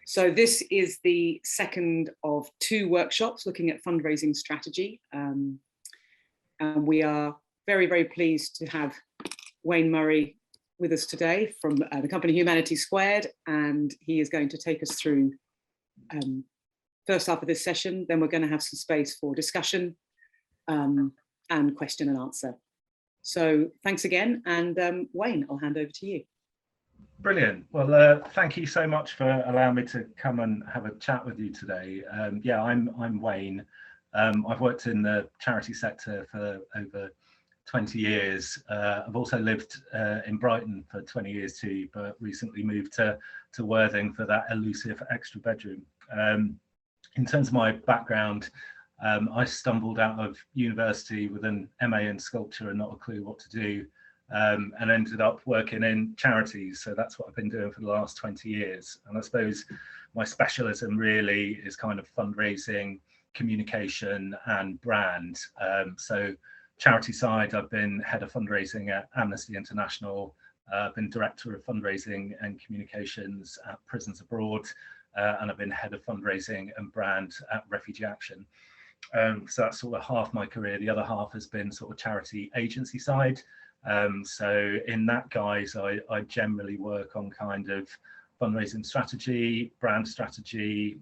So this is the second of two workshops looking at fundraising strategy. And we are very, very pleased to have Wayne Murray with us today from the company Humanity-Squared, and he is going to take us through first half of this session. Then we're going to have some space for discussion and question and answer. So thanks again, and Wayne, I'll hand over to you. Brilliant. Well, thank you so much for allowing me to come and have a chat with you today. Yeah, I'm Wayne. I've worked in the charity sector for over 20 years. I've also lived in Brighton for 20 years too, but recently moved to Worthing for that elusive extra bedroom. In terms of my background, I stumbled out of university with an MA in sculpture and not a clue what to do. And ended up working in charities. So that's what I've been doing for the last 20 years. And I suppose my specialism really is kind of fundraising, communication and brand. So charity side, I've been head of fundraising at Amnesty International. I've been director of fundraising and communications at Prisons Abroad. And I've been head of fundraising and brand at Refugee Action. So that's sort of half my career. The other half has been sort of charity agency side. So in that guise, I generally work on kind of fundraising strategy, brand strategy,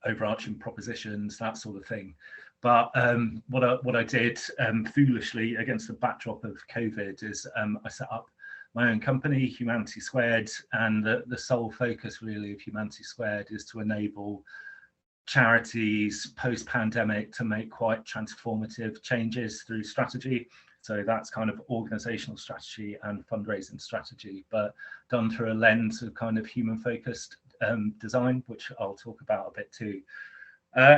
overarching propositions, that sort of thing. But what I did foolishly against the backdrop of COVID is I set up my own company, Humanity-Squared, and the sole focus really of Humanity-Squared is to enable charities post-pandemic to make quite transformative changes through strategy. So that's kind of organizational strategy and fundraising strategy, but done through a lens of kind of human-focused design, which I'll talk about a bit too.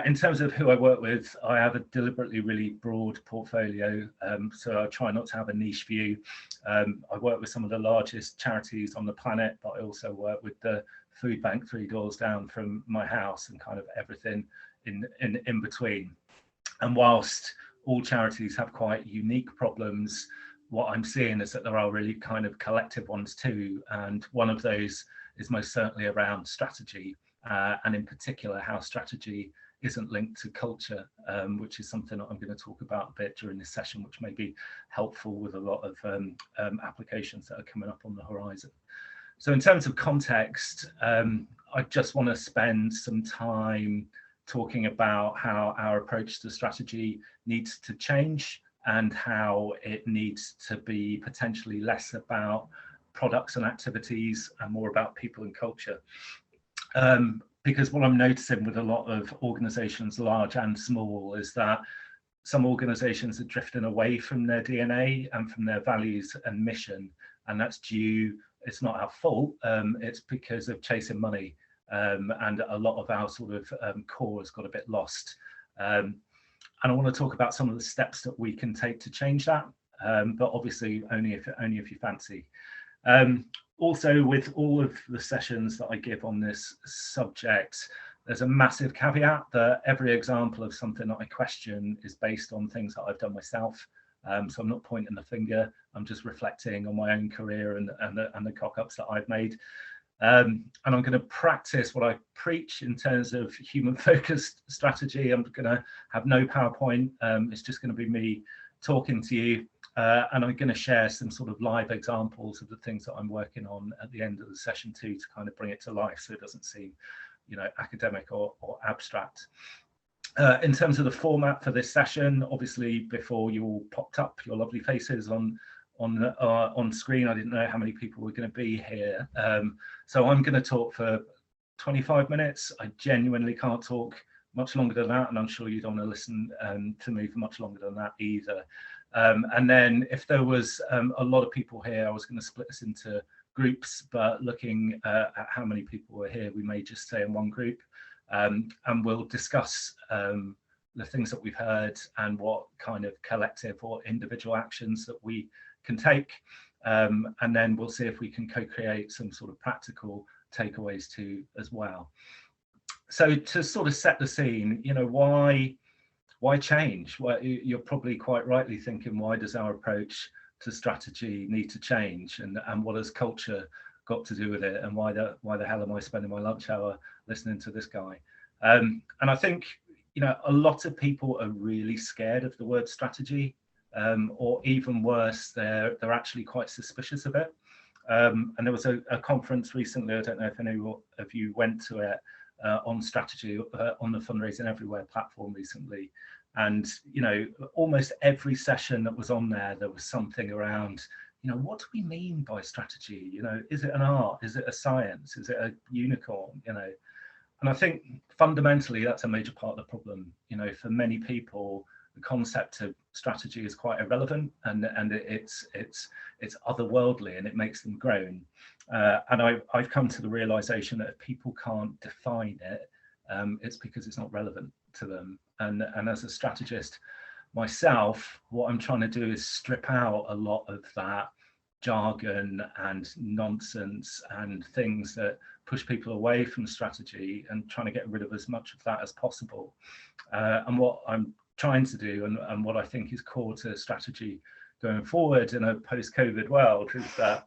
In terms of who I work with, I have a deliberately really broad portfolio, so I try not to have a niche view. I work with some of the largest charities on the planet, but I also work with the food bank 3 doors down from my house and kind of everything in between. And whilst all charities have quite unique problems, what I'm seeing is that there are really kind of collective ones too. And one of those is most certainly around strategy, and in particular how strategy isn't linked to culture, which is something that I'm going to talk about a bit during this session, which may be helpful with a lot of applications that are coming up on the horizon. So in terms of context, I just want to spend some time talking about how our approach to strategy needs to change and how it needs to be potentially less about products and activities and more about people and culture. Because what I'm noticing with a lot of organizations, large and small, is that some organizations are drifting away from their DNA and from their values and mission, and that's due, it's not our fault, it's because of chasing money. And a lot of our sort of core has got a bit lost. And I want to talk about some of the steps that we can take to change that, but obviously only if you fancy. Also, with all of the sessions that I give on this subject, there's a massive caveat that every example of something that I question is based on things that I've done myself. So I'm not pointing the finger, I'm just reflecting on my own career and the cock-ups that I've made. And I'm going to practice what I preach in terms of human-focused strategy. I'm going to have no PowerPoint. It's just going to be me talking to you. And I'm going to share some sort of live examples of the things that I'm working on at the end of the session too, to kind of bring it to life so it doesn't seem, you know, academic or abstract. In terms of the format for this session, obviously before you all popped up your lovely faces on on screen. I didn't know how many people were going to be here. So I'm going to talk for 25 minutes. I genuinely can't talk much longer than that, and I'm sure you don't want to listen to me for much longer than that either. And then if there was a lot of people here, I was going to split this into groups, but looking at how many people were here, we may just stay in one group, and we'll discuss the things that we've heard and what kind of collective or individual actions that we can take, and then we'll see if we can co-create some sort of practical takeaways too as well. So to sort of set the scene, you know, why change? Well, you're probably quite rightly thinking, why does our approach to strategy need to change, and what has culture got to do with it, and why the hell am I spending my lunch hour listening to this guy? And I think, you know, a lot of people are really scared of the word strategy, or even worse, they're actually quite suspicious of it. And there was a conference recently, I don't know if any of you went to it, on strategy on the Fundraising Everywhere platform recently. And, you know, almost every session that was on there, there was something around, you know, what do we mean by strategy? You know, is it an art? Is it a science? Is it a unicorn? You know, and I think fundamentally that's a major part of the problem. You know, for many people, the concept of strategy is quite irrelevant, and it's otherworldly, and it makes them groan. And I've come to the realization that if people can't define it, it's because it's not relevant to them. And as a strategist myself, what I'm trying to do is strip out a lot of that jargon and nonsense and things that push people away from strategy, and trying to get rid of as much of that as possible. And what I'm trying to do, and what I think is core to strategy going forward in a post-COVID world, is that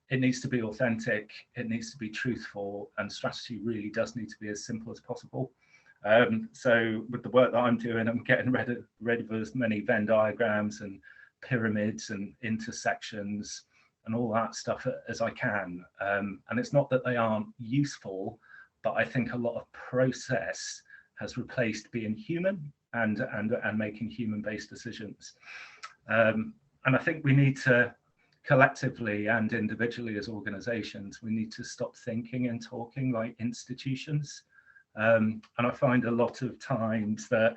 it needs to be authentic, it needs to be truthful, and strategy really does need to be as simple as possible. So with the work that I'm doing, I'm getting rid of as many Venn diagrams and pyramids and intersections and all that stuff as I can. And it's not that they aren't useful, but I think a lot of process has replaced being human and making human-based decisions. And I think we need to, collectively and individually as organizations, we need to stop thinking and talking like institutions. And I find a lot of times that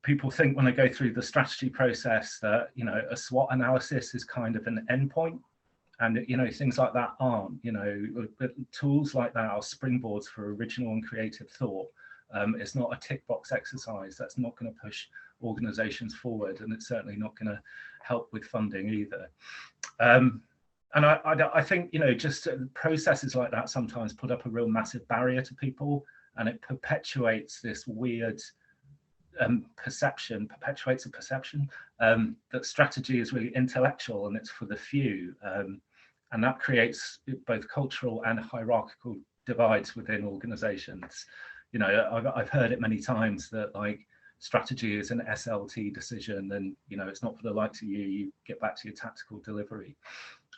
people think, when they go through the strategy process, that, you know, a SWOT analysis is kind of an endpoint, and, you know, things like that aren't. You know, tools like that are springboards for original and creative thought. It's not a tick box exercise. That's not going to push organizations forward, and it's certainly not going to help with funding either. And I think, you know, just processes like that sometimes put up a real massive barrier to people, and it perpetuates this weird perpetuates a perception that strategy is really intellectual and it's for the few. And that creates both cultural and hierarchical divides within organizations. You know, I've heard it many times that, like, strategy is an SLT decision, and, you know, it's not for the likes of you, you get back to your tactical delivery.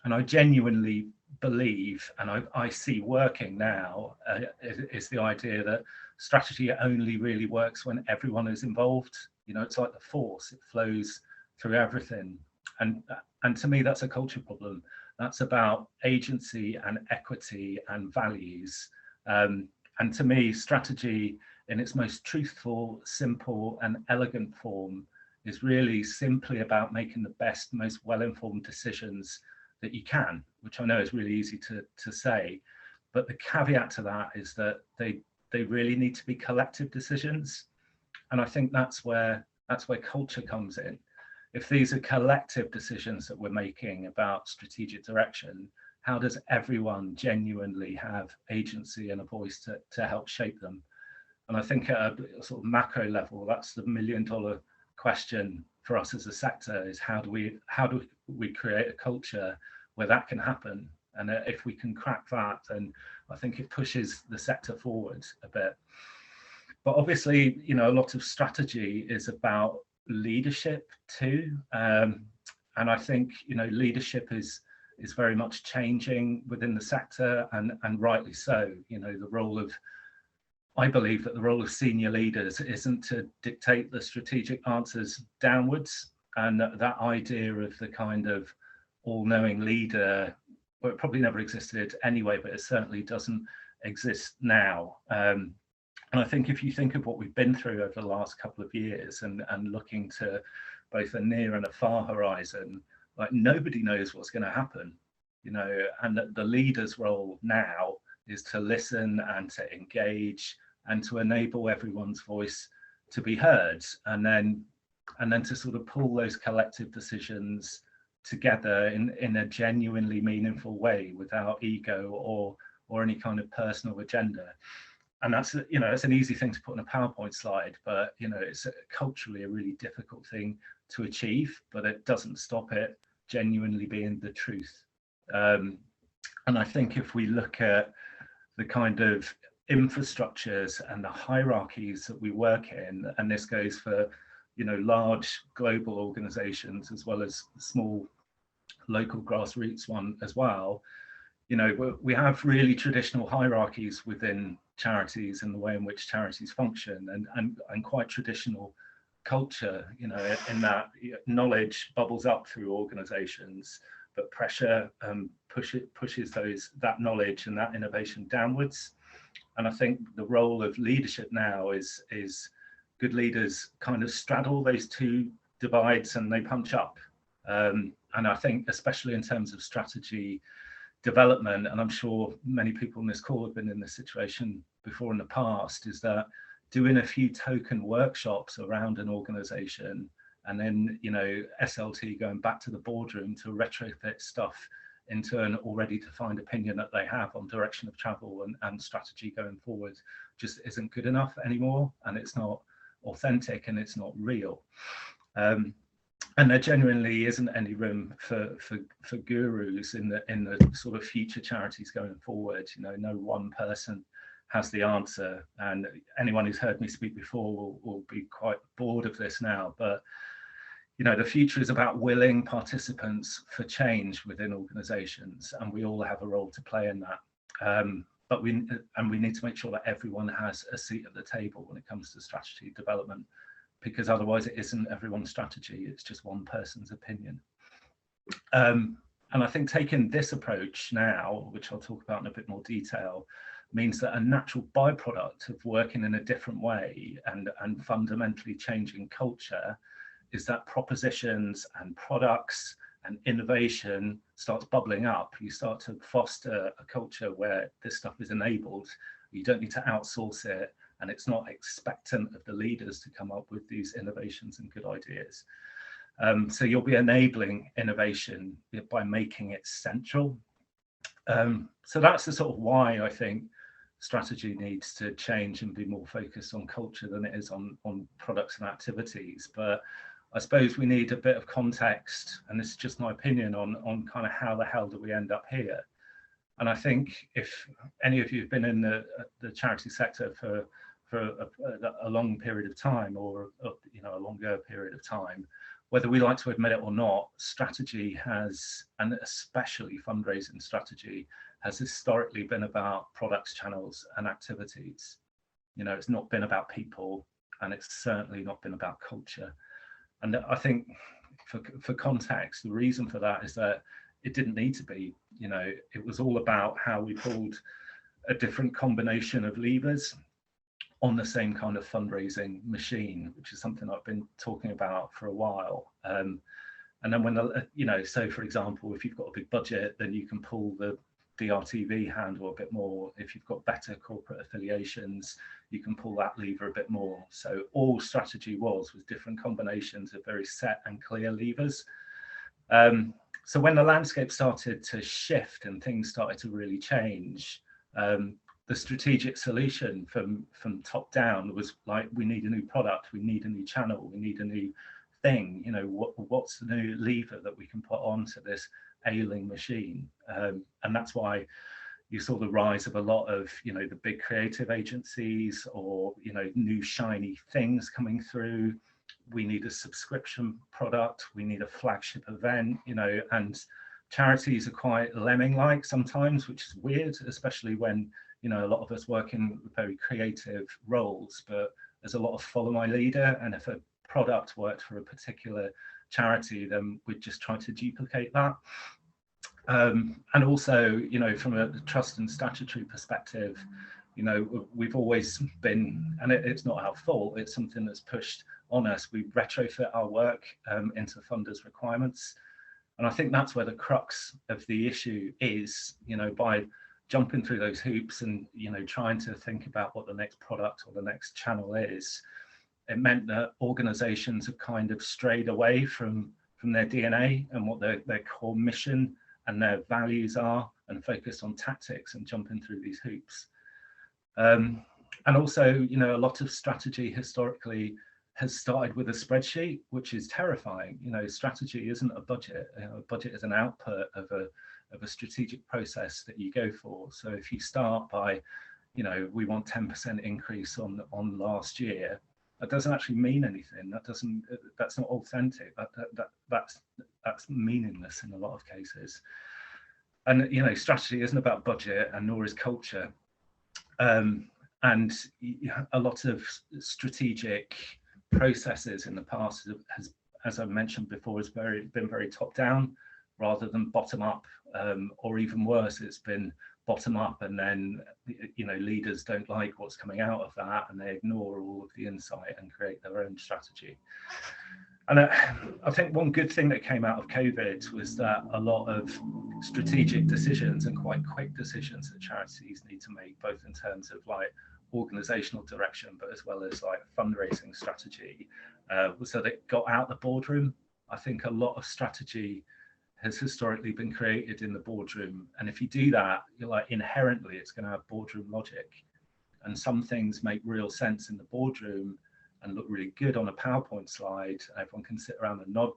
And I genuinely believe, and I see working now, is the idea that strategy only really works when everyone is involved. You know, it's like the force, it flows through everything. And to me, that's a culture problem. That's about agency and equity and values. And to me, strategy in its most truthful, simple, and elegant form is really simply about making the best, most well-informed decisions that you can, which I know is really easy to say. But the caveat to that is that they really need to be collective decisions. And I think that's where culture comes in. If these are collective decisions that we're making about strategic direction, how does everyone genuinely have agency and a voice to help shape them? And I think at a sort of macro level, that's the $1 million question for us as a sector, is how do we create a culture where that can happen? And if we can crack that, then I think it pushes the sector forward a bit. But obviously, you know, a lot of strategy is about leadership too. And I think, you know, leadership is very much changing within the sector, and rightly so. You know, I believe that the role of senior leaders isn't to dictate the strategic answers downwards, and that idea of the kind of all-knowing leader, well, it probably never existed anyway, but it certainly doesn't exist now. And I think if you think of what we've been through over the last couple of years and looking to both a near and a far horizon, like nobody knows what's going to happen, you know, and the leader's role now is to listen and to engage and to enable everyone's voice to be heard, and then to sort of pull those collective decisions together in a genuinely meaningful way without ego or any kind of personal agenda. And that's, you know, it's an easy thing to put on a PowerPoint slide, but, you know, it's culturally a really difficult thing to achieve, but it doesn't stop it genuinely being the truth. And I think if we look at the kind of infrastructures and the hierarchies that we work in, and this goes for, you know, large global organizations as well as small local grassroots one as well, you know, we have really traditional hierarchies within charities and the way in which charities function, and quite traditional culture, you know, in that knowledge bubbles up through organizations, but pressure pushes that knowledge and that innovation downwards. And I think the role of leadership now is good leaders kind of straddle those two divides and they punch up. And I think especially in terms of strategy development, and I'm sure many people in this call have been in this situation before in the past, is that doing a few token workshops around an organization and then, you know, SLT going back to the boardroom to retrofit stuff into an already defined opinion that they have on direction of travel and strategy going forward just isn't good enough anymore, and it's not authentic and it's not real. And there genuinely isn't any room for gurus in the sort of future charities going forward. You know, no one person has the answer, and anyone who's heard me speak before will be quite bored of this now, but you know, the future is about willing participants for change within organizations, and we all have a role to play in that. But we need to make sure that everyone has a seat at the table when it comes to strategy development, because otherwise it isn't everyone's strategy, it's just one person's opinion. And I think taking this approach now, which I'll talk about in a bit more detail, means that a natural byproduct of working in a different way and fundamentally changing culture is that propositions and products and innovation starts bubbling up. You start to foster a culture where this stuff is enabled. You don't need to outsource it, and it's not expectant of the leaders to come up with these innovations and good ideas. So you'll be enabling innovation by making it central. So that's the sort of why I think strategy needs to change and be more focused on culture than it is on products and activities. But I suppose we need a bit of context, and this is just my opinion on kind of how the hell do we end up here. And I think if any of you have been in the charity sector for a long period of time, or you know, a longer period of time, whether we like to admit it or not, strategy has, and especially fundraising strategy, has historically been about products, channels, and activities. You know, it's not been about people, and it's certainly not been about culture. And I think for context, the reason for that is that it didn't need to be. You know, it was all about how we pulled a different combination of levers on the same kind of fundraising machine, which is something I've been talking about for a while. And then when you know, so for example, if you've got a big budget, then you can pull the DRTV handle a bit more. If you've got better corporate affiliations, you can pull that lever a bit more. So all strategy was different combinations of very set and clear levers. So when the landscape started to shift and things started to really change, the strategic solution from top down was like, we need a new product, we need a new channel, we need a new thing. You know, what's the new lever that we can put onto this ailing machine? And that's why you saw the rise of a lot of, you know, the big creative agencies, or, you know, new shiny things coming through. We need a subscription product, we need a flagship event, you know, and charities are quite lemming-like sometimes, which is weird, especially when, you know, a lot of us work in very creative roles, but there's a lot of follow my leader, and if a product worked for a particular charity, then we'd just try to duplicate that. And also, you know, from a trust and statutory perspective, you know, we've always been, and it's not our fault, it's something that's pushed on us. We retrofit our work into funders' requirements. And I think that's where the crux of the issue is, you know, by jumping through those hoops and, you know, trying to think about what the next product or the next channel is. It meant that organizations have kind of strayed away from their DNA and what their core mission and their values are, and focused on tactics and jumping through these hoops. And also, you know, a lot of strategy historically has started with a spreadsheet, which is terrifying. You know, strategy isn't a budget. You know, a budget is an output of a strategic process that you go for. So if you start by, you know, we want 10% increase on last year, that doesn't actually mean anything. That's not authentic. That's meaningless in a lot of cases. And, you know, strategy isn't about budget, and nor is culture. And a lot of strategic processes in the past has, as I mentioned before, has been very top down rather than bottom up, or even worse, it's been bottom up, and then, you know, leaders don't like what's coming out of that, and they ignore all of the insight and create their own strategy. And I think one good thing that came out of COVID was that a lot of strategic decisions, and quite quick decisions, that charities need to make, both in terms of like organizational direction, but as well as like fundraising strategy, so that got out the boardroom. I think a lot of strategy has historically been created in the boardroom, and if you do that, you're like, inherently it's going to have boardroom logic, and some things make real sense in the boardroom and look really good on a PowerPoint slide. Everyone can sit around and nod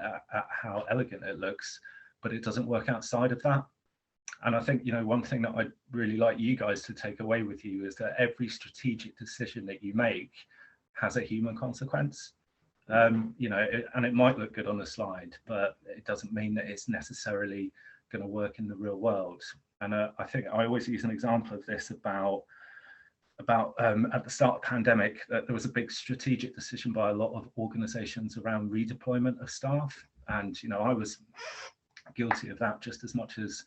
at how elegant it looks, but it doesn't work outside of that. And I think, you know, one thing that I'd really like you guys to take away with you is that every strategic decision that you make has a human consequence. You know, and it might look good on the slide, but it doesn't mean that it's necessarily going to work in the real world. And I think I always use an example of this about at the start of the pandemic, that there was a big strategic decision by a lot of organizations around redeployment of staff. And, you know, I was guilty of that just as much as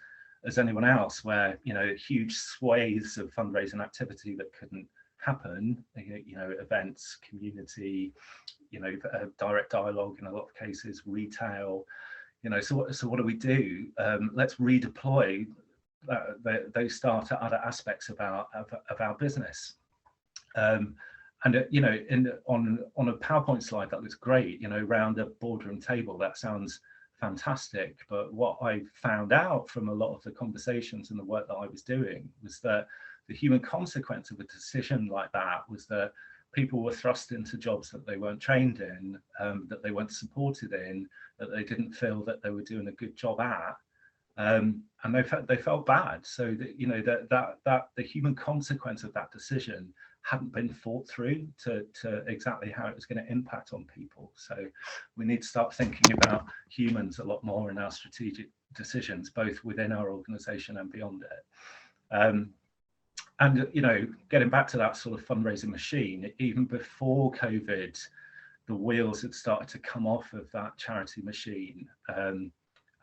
anyone else, where, you know, huge swathes of fundraising activity that couldn't happen, you know, events, community, you know, direct dialogue in a lot of cases, retail, you know, so what do we do? Let's redeploy those staff to other aspects of our business. And you know, on a PowerPoint slide that looks great, you know, around a boardroom table, that sounds fantastic. But what I found out from a lot of the conversations and the work that I was doing was that the human consequence of a decision like that was that people were thrust into jobs that they weren't trained in, that they weren't supported in, that they didn't feel that they were doing a good job at. And they felt bad. So that, you know, that the human consequence of that decision hadn't been thought through to exactly how it was going to impact on people. So we need to start thinking about humans a lot more in our strategic decisions, both within our organization and beyond it. And, you know, getting back to that sort of fundraising machine, even before COVID, the wheels had started to come off of that charity machine. And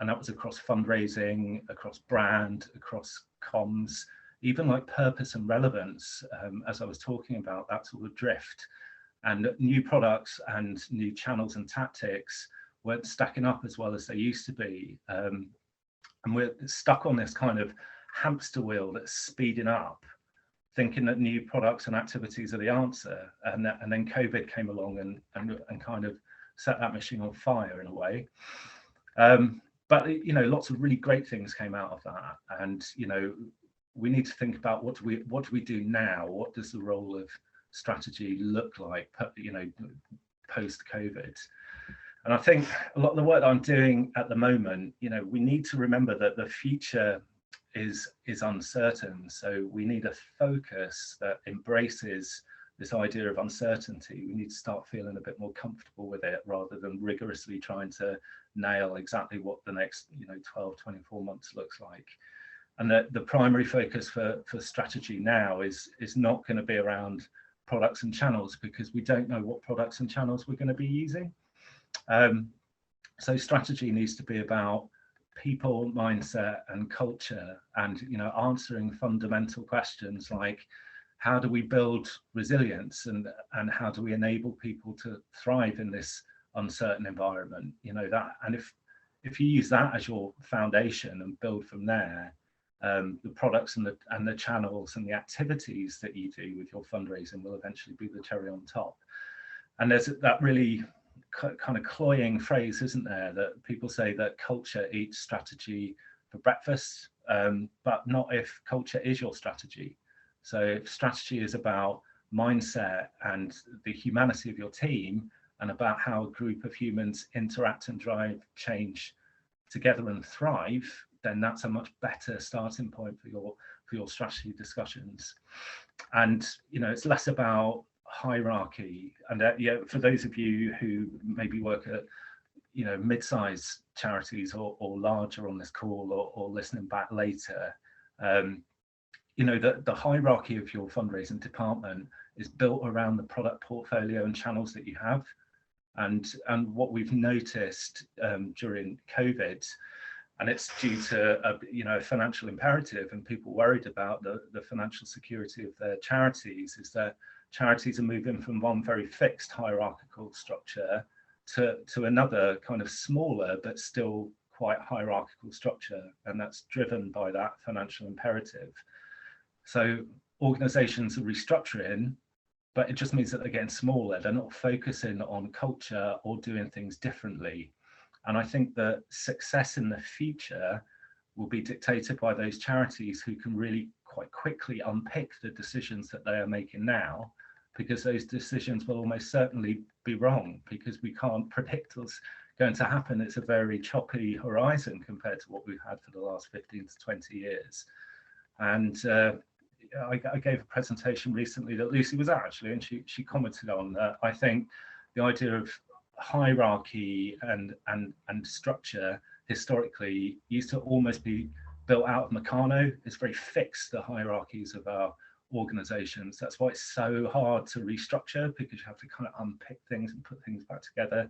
that was across fundraising, across brand, across comms, even like purpose and relevance, as I was talking about, that sort of drift. And new products and new channels and tactics weren't stacking up as well as they used to be. And we're stuck on this kind of hamster wheel that's speeding up, thinking that new products and activities are the answer. And then COVID came along and kind of set that machine on fire in a way. But, you know, lots of really great things came out of that. And, you know, we need to think about what do we do now? What does the role of strategy look like, you know, post-COVID? And I think a lot of the work that I'm doing at the moment, you know, we need to remember that the future is uncertain. So we need a focus that embraces this idea of uncertainty. We need to start feeling a bit more comfortable with it rather than rigorously trying to nail exactly what the next, you know, 12, 24 months looks like. And the primary focus for strategy now is not going to be around products and channels, because we don't know what products and channels we're going to be using. So strategy needs to be about people, mindset and culture, and answering fundamental questions like, how do we build resilience, and how do we enable people to thrive in this uncertain environment? And if you use that as your foundation and build from there, the products and the channels and the activities that you do with your fundraising will eventually be the cherry on top. And there's that really kind of cloying phrase, isn't there, that people say that culture eats strategy for breakfast, but not if culture is your strategy. So if strategy is about mindset and the humanity of your team, and about how a group of humans interact and drive change together and thrive, then that's a much better starting point for your strategy discussions. And it's less about hierarchy. And for those of you who maybe work at mid-sized charities or larger on this call, or listening back later, the hierarchy of your fundraising department is built around the product portfolio and channels that you have. And what we've noticed during COVID, and it's due to a financial imperative and people worried about the financial security of their charities, is that charities are moving from one very fixed hierarchical structure to another kind of smaller but still quite hierarchical structure, and that's driven by that financial imperative. So organizations are restructuring, but it just means that they're getting smaller. They're not focusing on culture or doing things differently. And I think that success in the future will be dictated by those charities who can really quite quickly unpick the decisions that they are making now, because those decisions will almost certainly be wrong, because we can't predict what's going to happen. It's a very choppy horizon compared to what we've had for the last 15 to 20 years. And I gave a presentation recently that Lucy was at, actually, and she commented on that. I think the idea of hierarchy and structure historically used to almost be built out of Meccano. It's very fixed, the hierarchies of our organizations. That's why it's so hard to restructure, because you have to kind of unpick things and put things back together.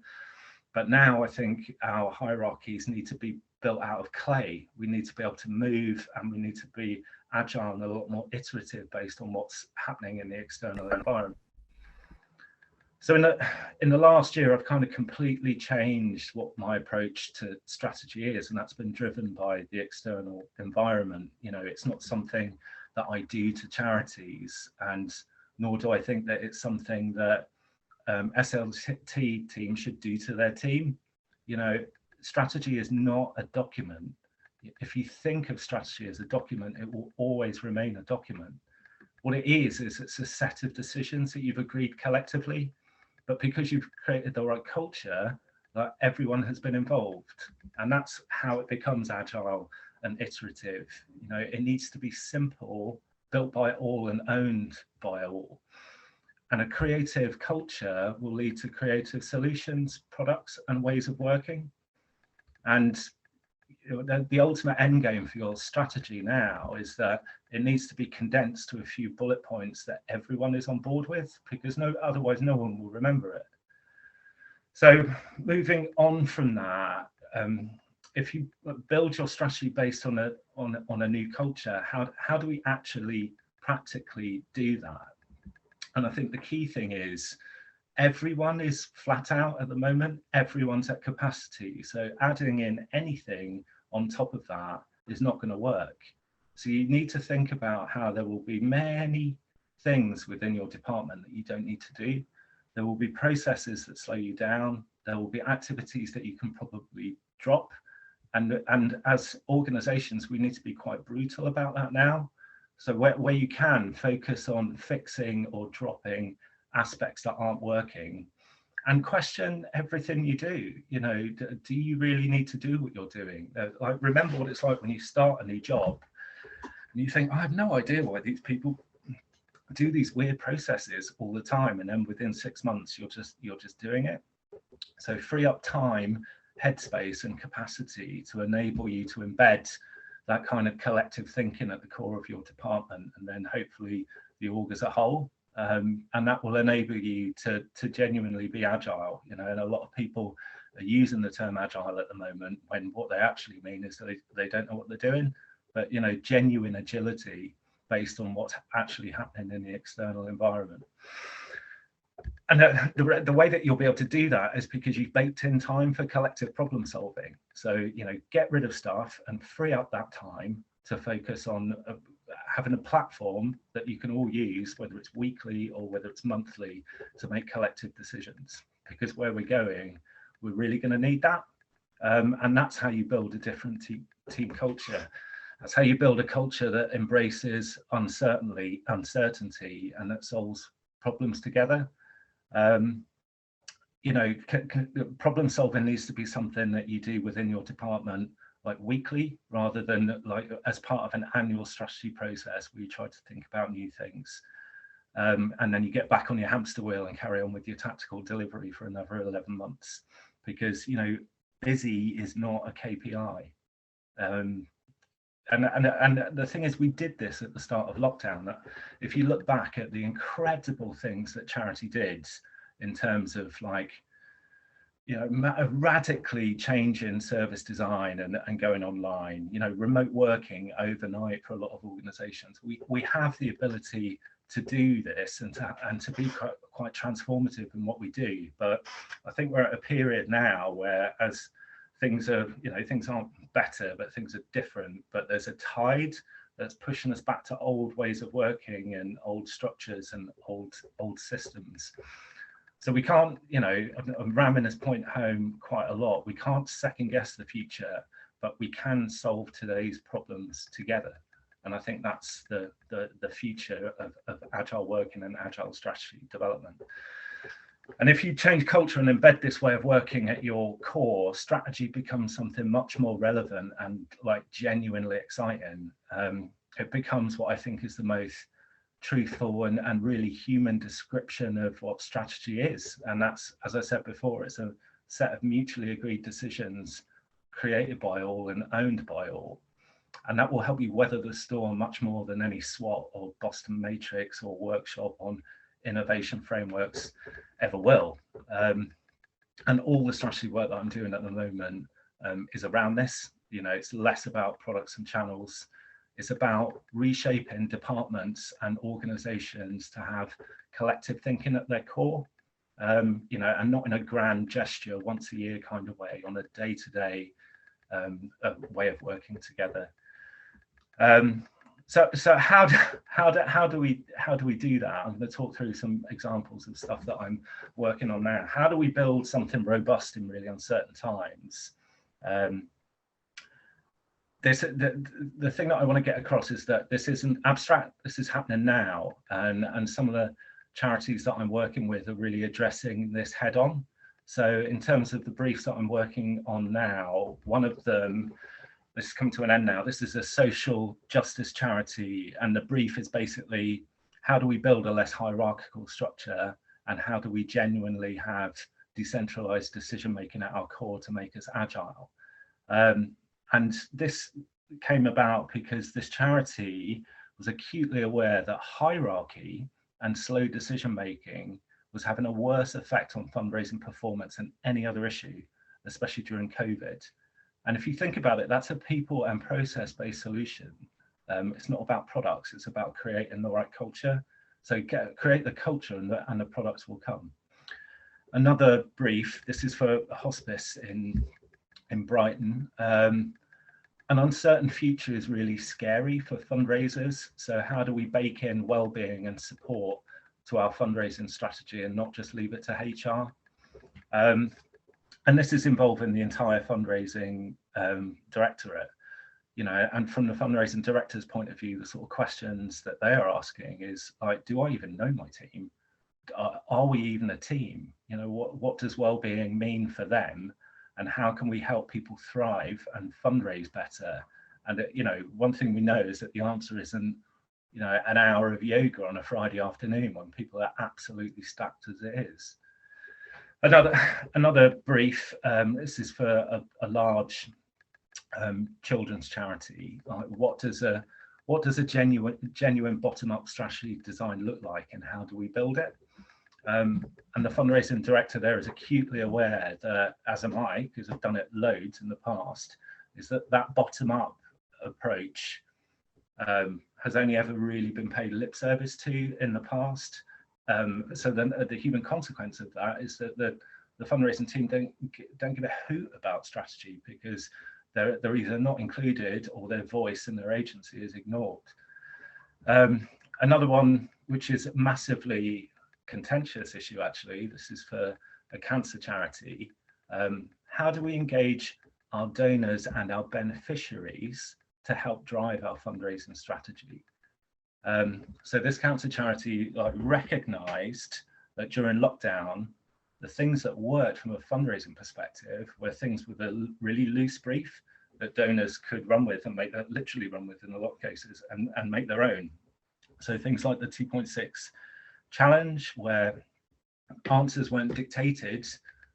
But now I think our hierarchies need to be built out of clay. We need to be able to move, and we need to be agile and a lot more iterative based on what's happening in the external environment. So in the last year, I've kind of completely changed what my approach to strategy is, and that's been driven by the external environment. It's not something that I do to charities, and nor do I think that it's something that SLT team should do to their team. Strategy is not a document. If you think of strategy as a document, it will always remain a document. What it is it's a set of decisions that you've agreed collectively, but because you've created the right culture, that everyone has been involved, and that's how it becomes agile and iterative. It needs to be simple, built by all and owned by all. And a creative culture will lead to creative solutions, products, and ways of working. And the ultimate end game for your strategy now is that it needs to be condensed to a few bullet points that everyone is on board with, because otherwise no one will remember it. So moving on from that, if you build your strategy based on a new culture, how do we actually practically do that? And I think the key thing is, everyone is flat out at the moment. Everyone's at capacity. So adding in anything on top of that is not going to work. So you need to think about how there will be many things within your department that you don't need to do. There will be processes that slow you down. There will be activities that you can probably drop. And as organizations, we need to be quite brutal about that now. So where you can, focus on fixing or dropping aspects that aren't working, and question everything you do. Do you really need to do what you're doing? Like, remember what it's like when you start a new job and you think, I have no idea why these people do these weird processes all the time, and then within 6 months you're just doing it. So free up time, headspace, and capacity to enable you to embed that kind of collective thinking at the core of your department, and then hopefully the org as a whole. And that will enable you to genuinely be agile. And a lot of people are using the term agile at the moment when what they actually mean is that they don't know what they're doing. But genuine agility based on what's actually happening in the external environment. And the way that you'll be able to do that is because you've baked in time for collective problem solving. So, get rid of stuff and free up that time to focus on having a platform that you can all use, whether it's weekly or whether it's monthly, to make collective decisions. Because where we're going, we're really going to need that. And that's how you build a different team culture. That's how you build a culture that embraces uncertainty and that solves problems together. Problem solving needs to be something that you do within your department, like weekly, rather than like as part of an annual strategy process where you try to think about new things. And then you get back on your hamster wheel and carry on with your tactical delivery for another 11 months, because busy is not a KPI. And the thing is, we did this at the start of lockdown. That if you look back at the incredible things that charity did in terms of radically changing service design and going online, remote working overnight for a lot of organizations, we have the ability to do this and to be quite transformative in what we do. But I think we're at a period now where, as things are, things aren't better, but things are different. But there's a tide that's pushing us back to old ways of working and old structures and old systems. So we can't, I'm ramming this point home quite a lot. We can't second guess the future, but we can solve today's problems together. And I think that's the future of agile working and agile strategy development. And if you change culture and embed this way of working at your core, strategy becomes something much more relevant and genuinely exciting. It becomes what I think is the most truthful and really human description of what strategy is. And that's, as I said before, it's a set of mutually agreed decisions created by all and owned by all. And that will help you weather the storm much more than any SWOT or Boston Matrix or workshop on innovation frameworks ever will. And all the strategy work that I'm doing at the moment is around this. It's less about products and channels. It's about reshaping departments and organizations to have collective thinking at their core, and not in a grand gesture once a year kind of way, on a day-to-day way of working together. So how do we do that? I'm going to talk through some examples of stuff that I'm working on now. How do we build something robust in really uncertain times? The thing that I want to get across is that this isn't abstract. This is happening now, and some of the charities that I'm working with are really addressing this head on. So in terms of the briefs that I'm working on now, one of them, this has come to an end now. This is a social justice charity, and the brief is basically, how do we build a less hierarchical structure, and how do we genuinely have decentralized decision making at our core to make us agile? And this came about because this charity was acutely aware that hierarchy and slow decision making was having a worse effect on fundraising performance than any other issue, especially during COVID. And if you think about it, that's a people and process-based solution. It's not about products, it's about creating the right culture. So create the culture and the products will come. Another brief, this is for a hospice in Brighton. An uncertain future is really scary for fundraisers. So how do we bake in well-being and support to our fundraising strategy and not just leave it to HR? And this is involving the entire fundraising directorate, and from the fundraising director's point of view, the sort of questions that they are asking is like, do I even know my team? Are we even a team? What does well-being mean for them? And how can we help people thrive and fundraise better? And one thing we know is that the answer isn't an hour of yoga on a Friday afternoon when people are absolutely stacked as it is. Another brief, this is for a large children's charity. What does a genuine bottom-up strategy design look like, and how do we build it? And the fundraising director there is acutely aware that, as am I, because I've done it loads in the past, is that that bottom-up approach has only ever really been paid lip service to in the past. So then the human consequence of that is that the fundraising team don't give a hoot about strategy, because they're either not included or their voice and their agency is ignored. Another one, which is a massively contentious issue, actually, this is for a cancer charity. How do we engage our donors and our beneficiaries to help drive our fundraising strategy? So this cancer charity recognized that during lockdown, the things that worked from a fundraising perspective were things with a really loose brief that donors could run with and literally run with in a lot of cases, and make their own. So things like the 2.6 challenge, where answers weren't dictated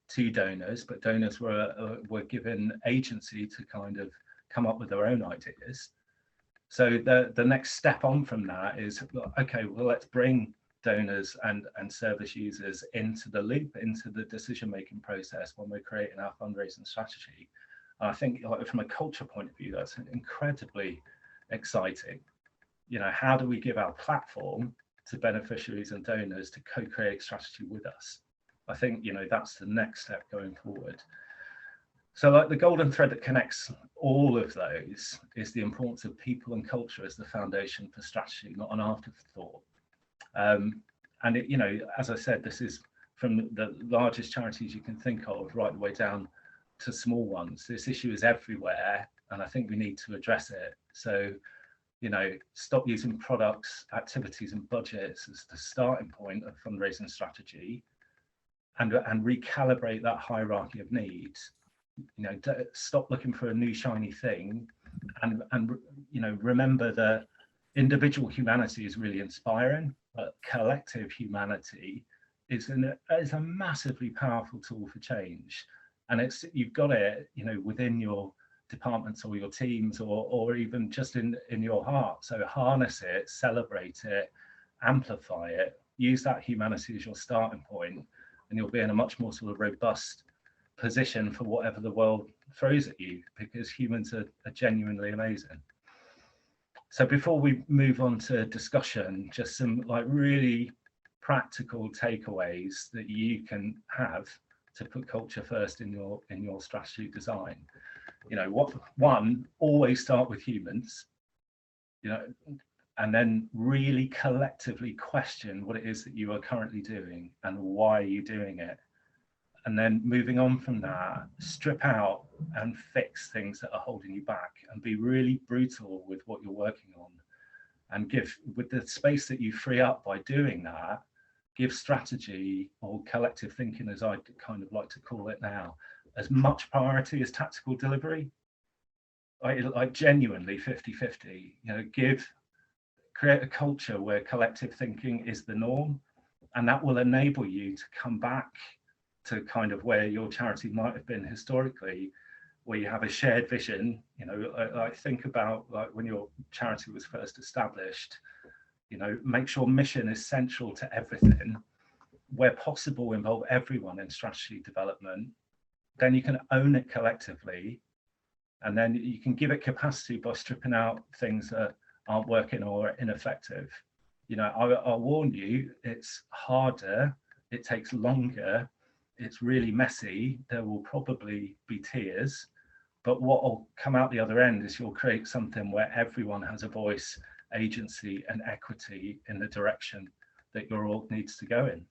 to donors, but donors were given agency to kind of come up with their own ideas. So the next step on from that is, okay, well, let's bring donors and service users into the loop, into the decision-making process when we're creating our fundraising strategy. And I think from a culture point of view, that's incredibly exciting. You know, how do we give our platform to beneficiaries and donors to co-create strategy with us? I think, you know, that's the next step going forward. So like the golden thread that connects all of those is the importance of people and culture as the foundation for strategy, not an afterthought. And it, you know, as I said, this is from the largest charities you can think of right the way down to small ones. This issue is everywhere, and I think we need to address it. So, you know, stop using products, activities and budgets as the starting point of fundraising strategy, and recalibrate that hierarchy of needs. You know, stop looking for a new shiny thing, and you know, remember that individual humanity is really inspiring, but collective humanity is a massively powerful tool for change. And it's, you've got it, you know, within your departments or your teams, or even just in your heart. So harness it, celebrate it, amplify it, use that humanity as your starting point, and you'll be in a much more sort of robust position for whatever the world throws at you, because humans are genuinely amazing. So before we move on to discussion, just some like really practical takeaways that you can have to put culture first in your strategy design. You know, one, always start with humans, you know, and then really collectively question what it is that you are currently doing and why are you doing it. And then moving on from that, strip out and fix things that are holding you back, and be really brutal with what you're working on. And give, with the space that you free up by doing that, give strategy, or collective thinking, as I kind of like to call it now, as much priority as tactical delivery. Like genuinely 50-50, you know, create a culture where collective thinking is the norm, and that will enable you to come back to kind of where your charity might have been historically, where you have a shared vision. You know, I think about like when your charity was first established, you know, make sure mission is central to everything, where possible involve everyone in strategy development, then you can own it collectively, and then you can give it capacity by stripping out things that aren't working or ineffective. You know, I'll warn you, it's harder, it takes longer, it's really messy, there will probably be tears, but what will come out the other end is you'll create something where everyone has a voice, agency and equity in the direction that your org needs to go in.